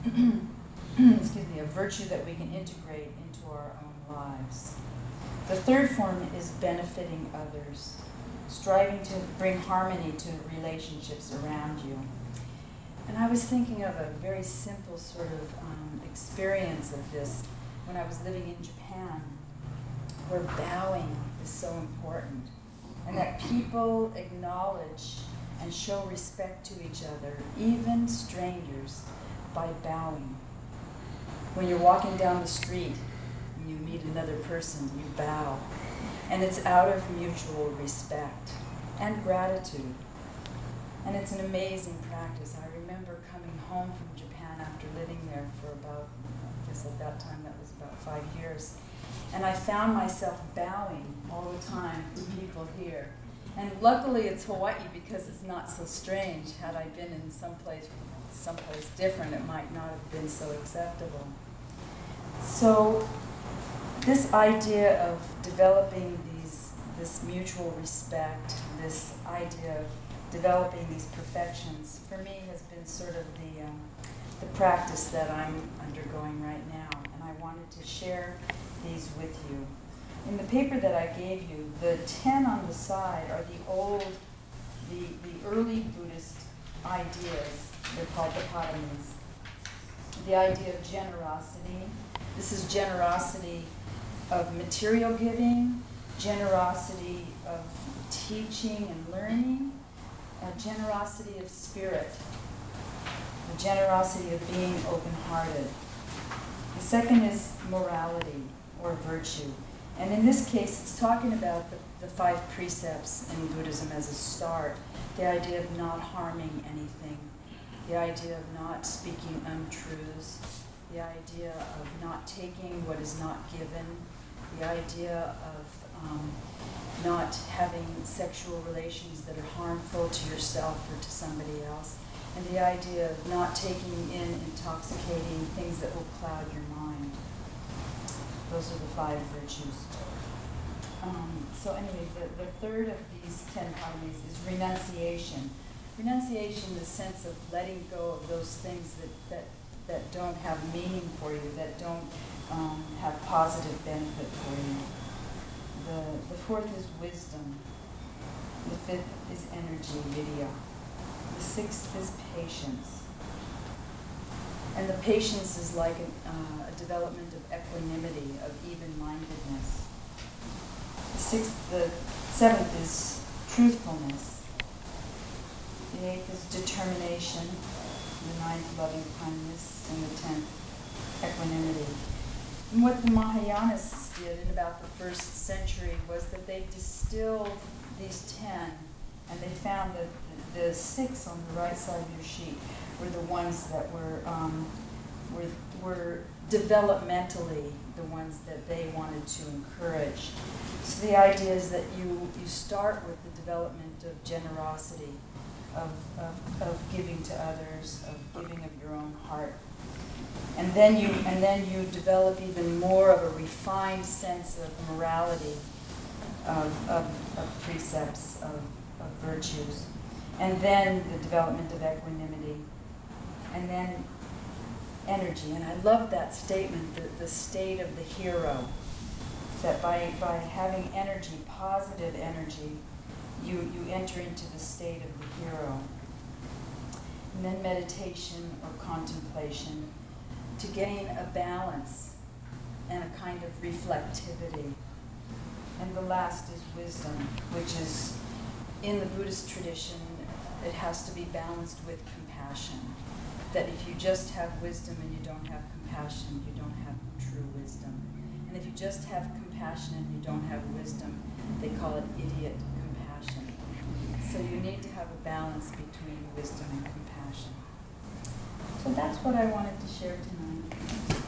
excuse me, a virtue that we can integrate into our own lives. The third form is benefiting others, striving to bring harmony to relationships around you. And I was thinking of a very simple sort of experience of this when I was living in Japan, where bowing is so important, and that people acknowledge and show respect to each other, even strangers, by bowing. When you're walking down the street and you meet another person, you bow. And it's out of mutual respect and gratitude. And it's an amazing practice. I remember coming home from Japan after living there for about, I guess at that time that was about 5 years. And I found myself bowing all the time to people here. And luckily it's Hawaii because it's not so strange. Had I been in someplace different, it might not have been so acceptable. So this idea of developing this mutual respect, this idea of developing these perfections, for me has been sort of the practice that I'm undergoing right now. And I wanted to share these with you. In the paper that I gave you, the 10 on the side are the early Buddhist ideas. They're called the Paramitas. The idea of generosity. This is generosity of material giving, generosity of teaching and learning, generosity of spirit, the generosity of being open-hearted. The second is morality or virtue. And in this case, it's talking about the 5 precepts in Buddhism as a start. The idea of not harming anything, the idea of not speaking untruths, the idea of not taking what is not given, the idea of not having sexual relations that are harmful to yourself or to somebody else, and the idea of not taking in intoxicating things that will cloud your mind. Those are the 5 virtues. So anyway, the third of these 10 paramitas is renunciation. Renunciation in the sense of letting go of those things that don't have meaning for you, that don't have positive benefit for you. The fourth is wisdom. The fifth is energy, vidya. The sixth is patience. And the patience is like a development of equanimity, of even-mindedness. The seventh is truthfulness. The eighth is determination. The ninth, loving kindness. And the 10th, equanimity. And what the Mahayanists did in about the 1st century was that they distilled these 10, and they found that the 6 on the right side of your sheet were the ones that were developmentally the ones that they wanted to encourage. So the idea is that you start with the development of generosity, of giving to others, of giving of your own heart. And then you develop even more of a refined sense of morality, of precepts, of virtues. And then the development of equanimity. And then energy. And I love that statement, the state of the hero. That by having energy, positive energy, you enter into the state of the hero. And then meditation or contemplation, to gain a balance and a kind of reflectivity. And the last is wisdom, which is, in the Buddhist tradition, it has to be balanced with compassion. That if you just have wisdom and you don't have compassion, you don't have true wisdom. And if you just have compassion and you don't have wisdom, they call it idiot compassion. So you need to have a balance between wisdom and compassion. So that's what I wanted to share tonight.